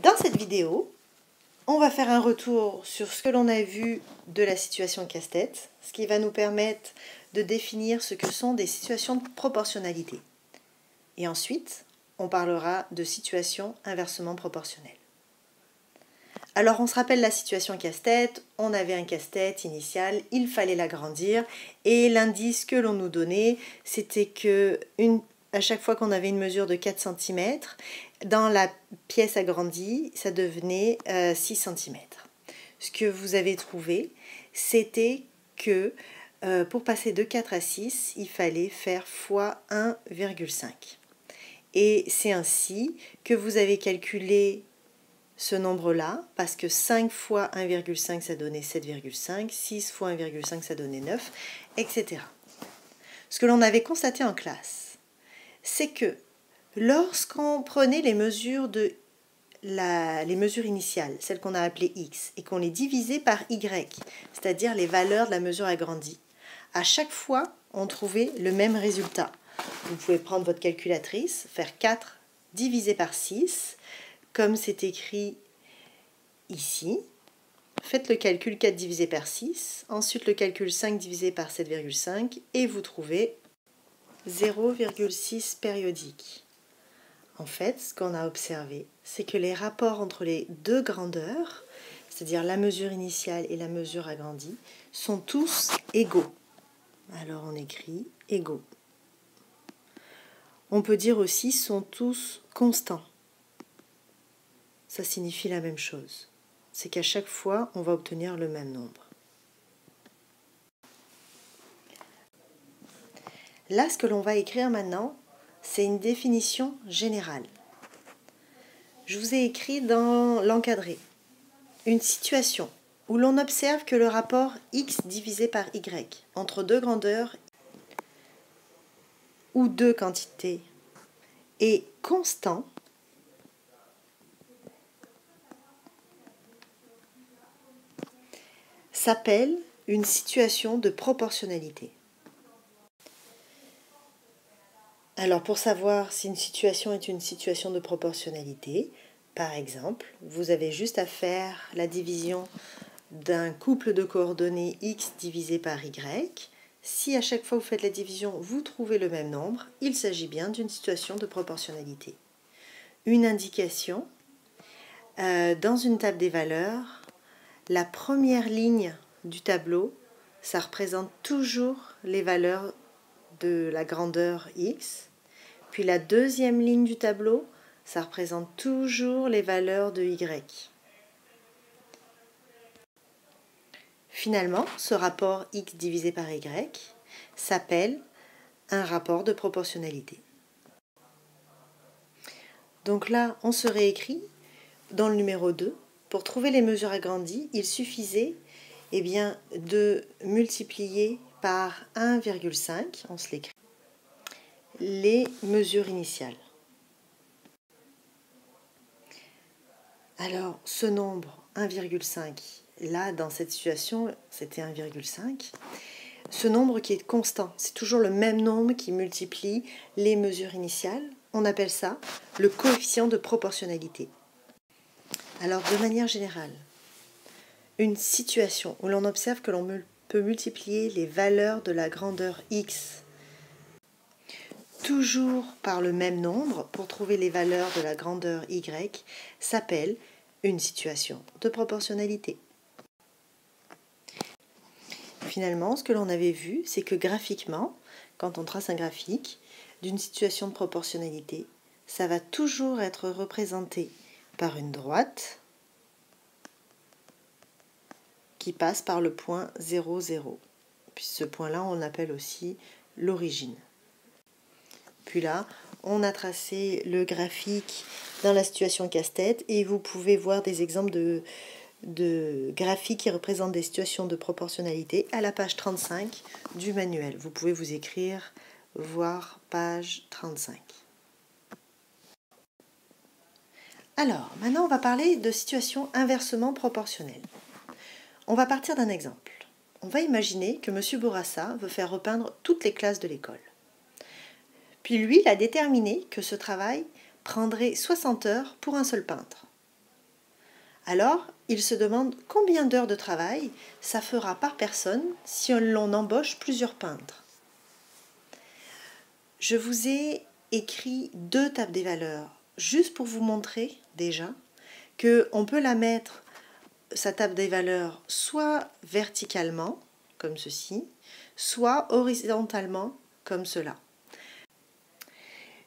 Dans cette vidéo, on va faire un retour sur ce que l'on a vu de la situation casse-tête, ce qui va nous permettre de définir ce que sont des situations de proportionnalité. Et ensuite, on parlera de situations inversement proportionnelles. Alors on se rappelle la situation casse-tête, on avait un casse-tête initial, il fallait l'agrandir et l'indice que l'on nous donnait, c'était que à chaque fois qu'on avait une mesure de 4 cm, dans la pièce agrandie, ça devenait 6 cm. Ce que vous avez trouvé, c'était que pour passer de 4 à 6, il fallait faire fois 1,5. Et c'est ainsi que vous avez calculé ce nombre-là, parce que 5 fois 1,5 ça donnait 7,5, 6 fois 1,5 ça donnait 9, etc. Ce que l'on avait constaté en classe, c'est que lorsqu'on prenait les mesures initiales, celles qu'on a appelées x, et qu'on les divisait par y, c'est-à-dire les valeurs de la mesure agrandie, à chaque fois, on trouvait le même résultat. Vous pouvez prendre votre calculatrice, faire 4 divisé par 6, comme c'est écrit ici. Faites le calcul 4 divisé par 6, ensuite le calcul 5 divisé par 7,5 et vous trouvez 0,6 périodique. En fait, ce qu'on a observé, c'est que les rapports entre les deux grandeurs, c'est-à-dire la mesure initiale et la mesure agrandie, sont tous égaux. Alors on écrit égaux. On peut dire aussi sont tous constants. Ça signifie la même chose. C'est qu'à chaque fois, on va obtenir le même nombre. Là, ce que l'on va écrire maintenant, c'est une définition générale. Je vous ai écrit dans l'encadré une situation où l'on observe que le rapport x divisé par y entre deux grandeurs ou deux quantités est constant s'appelle une situation de proportionnalité. Alors pour savoir si une situation est une situation de proportionnalité, par exemple, vous avez juste à faire la division d'un couple de coordonnées x divisé par y. Si à chaque fois vous faites la division, vous trouvez le même nombre, il s'agit bien d'une situation de proportionnalité. Une indication, dans une table des valeurs, la première ligne du tableau, ça représente toujours les valeurs de la grandeur x. Puis la deuxième ligne du tableau, ça représente toujours les valeurs de y. Finalement, ce rapport x divisé par y s'appelle un rapport de proportionnalité. Donc là, on se réécrit dans le numéro 2. Pour trouver les mesures agrandies, il suffisait de multiplier par 1,5, on se l'écrit, les mesures initiales. Alors, ce nombre 1,5, là, dans cette situation, c'était 1,5. Ce nombre qui est constant, c'est toujours le même nombre qui multiplie les mesures initiales. On appelle ça le coefficient de proportionnalité. Alors, de manière générale, une situation où l'on observe que l'on peut multiplier les valeurs de la grandeur x toujours par le même nombre pour trouver les valeurs de la grandeur y s'appelle une situation de proportionnalité. Finalement, ce que l'on avait vu, c'est que graphiquement, quand on trace un graphique d'une situation de proportionnalité, ça va toujours être représenté par une droite qui passe par le point 0, 0. Puis ce point-là, on l'appelle aussi l'origine. Puis là, on a tracé le graphique dans la situation casse-tête et vous pouvez voir des exemples de graphiques qui représentent des situations de proportionnalité à la page 35 du manuel. Vous pouvez vous écrire, voir page 35. Alors, maintenant on va parler de situations inversement proportionnelles. On va partir d'un exemple. On va imaginer que M. Bourassa veut faire repeindre toutes les classes de l'école. Puis lui, il a déterminé que ce travail prendrait 60 heures pour un seul peintre. Alors, il se demande combien d'heures de travail ça fera par personne si l'on embauche plusieurs peintres. Je vous ai écrit 2 tables des valeurs, juste pour vous montrer déjà qu'on peut la mettre, sa table des valeurs, soit verticalement, comme ceci, soit horizontalement, comme cela.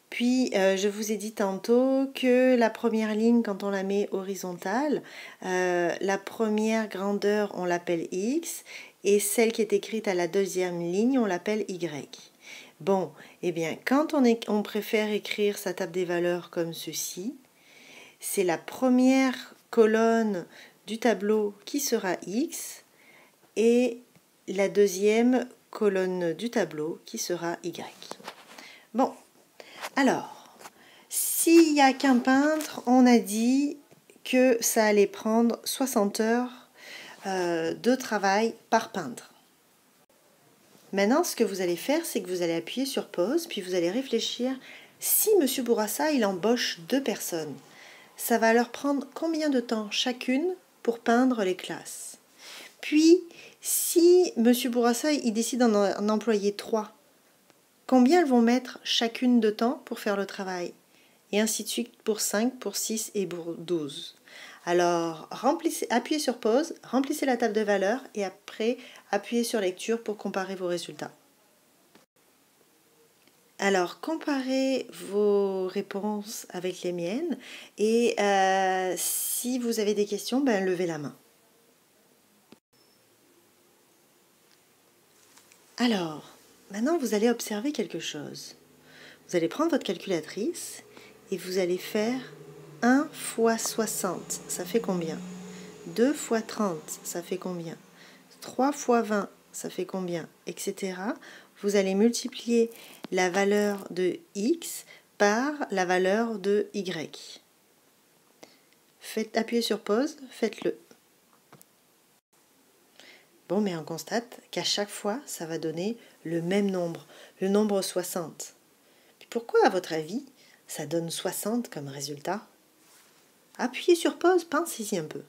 Puis, je vous ai dit tantôt que la première ligne, quand on la met horizontale, la première grandeur, on l'appelle X, et celle qui est écrite à la deuxième ligne, on l'appelle Y. Bon, eh bien, quand on préfère écrire sa table des valeurs comme ceci, c'est la première colonne du tableau qui sera X, et la deuxième colonne du tableau qui sera Y. Bon. Alors, s'il n'y a qu'un peintre, on a dit que ça allait prendre 60 heures de travail par peintre. Maintenant, ce que vous allez faire, c'est que vous allez appuyer sur pause, puis vous allez réfléchir. Si M. Bourassa, il embauche 2 personnes, ça va leur prendre combien de temps chacune pour peindre les classes? Puis, si M. Bourassa, il décide d'en employer 3, combien elles vont mettre chacune de temps pour faire le travail? Et ainsi de suite pour 5, pour 6 et pour 12. Alors, appuyez sur pause, remplissez la table de valeurs et après, appuyez sur lecture pour comparer vos résultats. Alors, comparez vos réponses avec les miennes et si vous avez des questions, levez la main. Alors, maintenant vous allez observer quelque chose. Vous allez prendre votre calculatrice et vous allez faire 1 fois 60, ça fait combien? 2 fois 30, ça fait combien? 3 fois 20, ça fait combien? Etc. Vous allez multiplier la valeur de X par la valeur de Y. Appuyez sur pause, faites-le. Bon, mais on constate qu'à chaque fois, ça va donner le même nombre, le nombre 60. Pourquoi, à votre avis, ça donne 60 comme résultat? Appuyez sur pause, pensez-y un peu.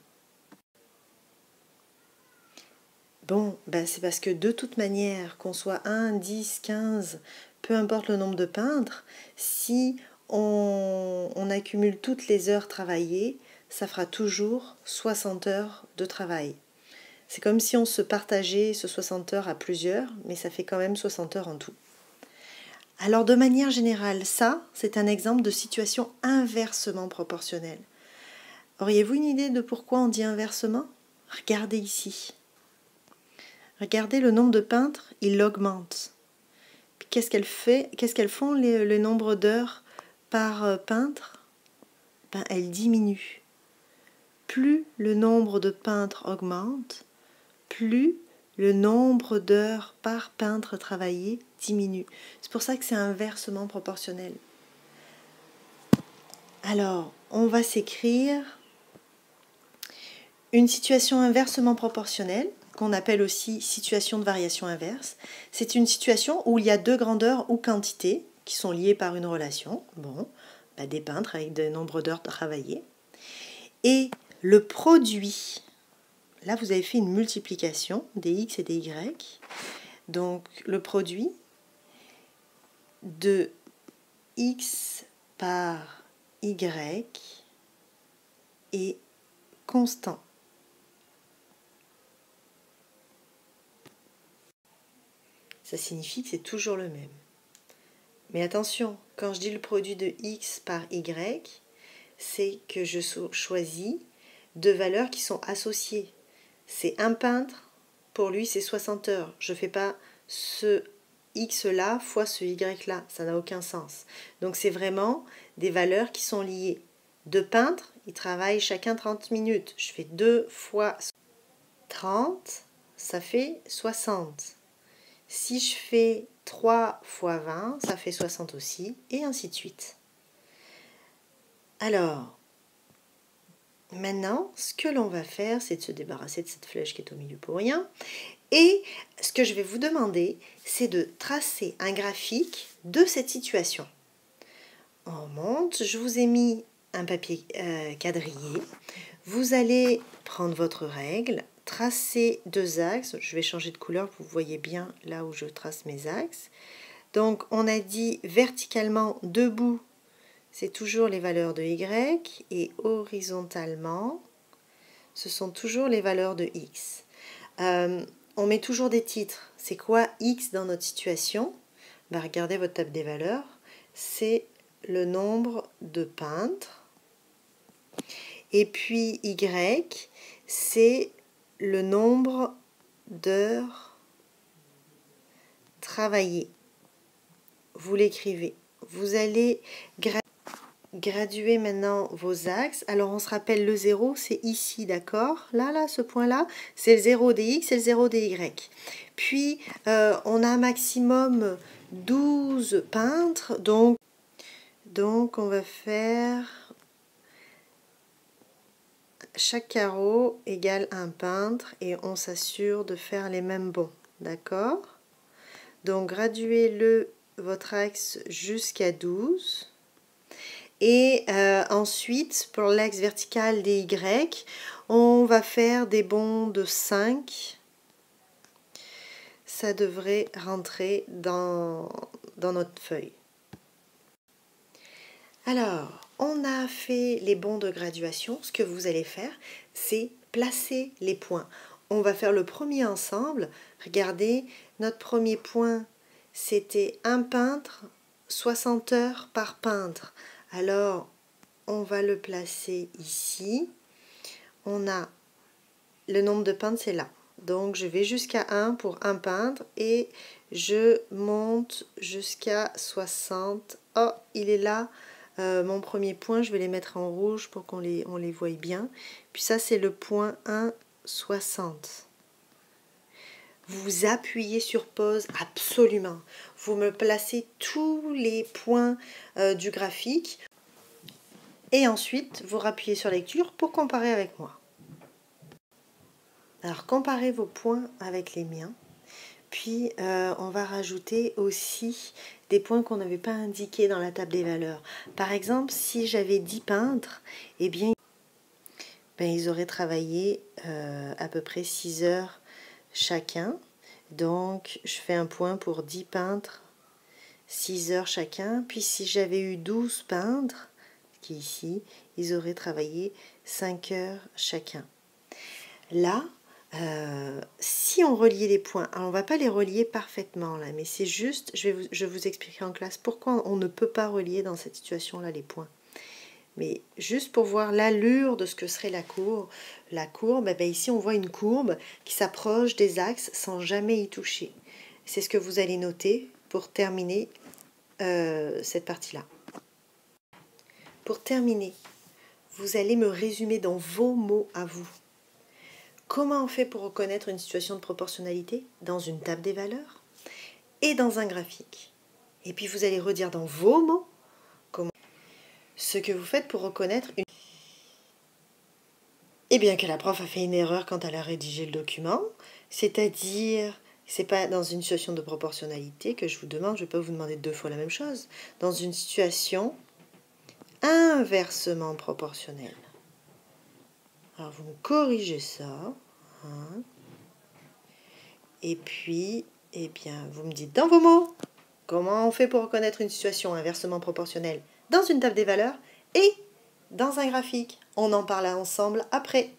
Bon, c'est parce que de toute manière, qu'on soit 1, 10, 15, peu importe le nombre de peintres, si on accumule toutes les heures travaillées, ça fera toujours 60 heures de travail. C'est comme si on se partageait ce 60 heures à plusieurs, mais ça fait quand même 60 heures en tout. Alors de manière générale, ça, c'est un exemple de situation inversement proportionnelle. Auriez-vous une idée de pourquoi on dit inversement? Regardez ici. Regardez le nombre de peintres, il augmente. Qu'est-ce qu'elles font le nombre d'heures par peintre? Elles diminuent. Plus le nombre de peintres augmente, plus le nombre d'heures par peintre travaillé diminue. C'est pour ça que c'est inversement proportionnel. Alors, on va s'écrire une situation inversement proportionnelle, qu'on appelle aussi situation de variation inverse. C'est une situation où il y a 2 grandeurs ou quantités qui sont liées par une relation. Bon, des peintres avec de nombre d'heures travaillées. Et le produit, là vous avez fait une multiplication des x et des y. Donc le produit de x par y est constant. Ça signifie que c'est toujours le même. Mais attention, quand je dis le produit de x par y, c'est que je choisis 2 valeurs qui sont associées. C'est un peintre, pour lui c'est 60 heures. Je ne fais pas ce x là fois ce y là, ça n'a aucun sens. Donc c'est vraiment des valeurs qui sont liées. 2 peintres, ils travaillent chacun 30 minutes. Je fais 2 fois 30, ça fait 60. Si je fais 3 fois 20, ça fait 60 aussi, et ainsi de suite. Alors, maintenant, ce que l'on va faire, c'est de se débarrasser de cette flèche qui est au milieu pour rien. Et ce que je vais vous demander, c'est de tracer un graphique de cette situation. On remonte, je vous ai mis un papier quadrillé. Vous allez prendre votre règle, tracer deux axes. Je vais changer de couleur, vous voyez bien là où je trace mes axes. Donc, on a dit verticalement debout, c'est toujours les valeurs de Y, et horizontalement, ce sont toujours les valeurs de X. On met toujours des titres. C'est quoi X dans notre situation? Ben, regardez votre table des valeurs. C'est le nombre de peintres. Et puis Y, c'est le nombre d'heures travaillées. Vous l'écrivez. Vous allez graduer maintenant vos axes. Alors on se rappelle, le 0 c'est ici, d'accord? Là, ce point-là, c'est le 0 des X et le 0 des Y. Puis on a un maximum 12 peintres, donc on va faire chaque carreau égale un peintre et on s'assure de faire les mêmes bonds, d'accord? Donc graduez votre axe jusqu'à 12. Et ensuite, pour l'axe vertical des Y, on va faire des bonds de 5. Ça devrait rentrer dans notre feuille. Alors, on a fait les bonds de graduation. Ce que vous allez faire, c'est placer les points. On va faire le premier ensemble. Regardez, notre premier point, c'était un peintre, 60 heures par peintre. Alors, on va le placer ici. On a le nombre de peintres, c'est là. Donc, je vais jusqu'à 1 pour un peintre et je monte jusqu'à 60. Oh, il est là. Mon premier point, je vais les mettre en rouge pour qu'on les voie bien. Puis ça, c'est le point 1, 60. Vous appuyez sur pause absolument. Vous me placez tous les points du graphique. Et ensuite, vous rappuyez sur lecture pour comparer avec moi. Alors, comparez vos points avec les miens. Puis, on va rajouter aussi des points qu'on n'avait pas indiqués dans la table des valeurs. Par exemple, si j'avais 10 peintres, eh bien, ils auraient travaillé à peu près 6 heures chacun. Donc, je fais un point pour 10 peintres, 6 heures chacun. Puis, si j'avais eu 12 peintres, qui est ici, ils auraient travaillé 5 heures chacun. Là, si on reliait les points, alors on ne va pas les relier parfaitement là, mais c'est juste, je vais vous expliquer en classe pourquoi on ne peut pas relier dans cette situation-là les points. Mais juste pour voir l'allure de ce que serait la courbe, ici on voit une courbe qui s'approche des axes sans jamais y toucher. C'est ce que vous allez noter pour terminer cette partie-là. Pour terminer, vous allez me résumer dans vos mots à vous. Comment on fait pour reconnaître une situation de proportionnalité? Dans une table des valeurs et dans un graphique. Et puis vous allez redire dans vos mots ce que vous faites pour reconnaître une... Eh bien que la prof a fait une erreur quand elle a rédigé le document, c'est-à-dire, c'est pas dans une situation de proportionnalité que je vous demande, je ne vais pas vous demander 2 fois la même chose, dans une situation inversement proportionnelle. Alors vous me corrigez ça, hein. Et puis, eh bien, vous me dites dans vos mots, comment on fait pour reconnaître une situation inversement proportionnelle dans une table des valeurs et dans un graphique. On en parle ensemble après.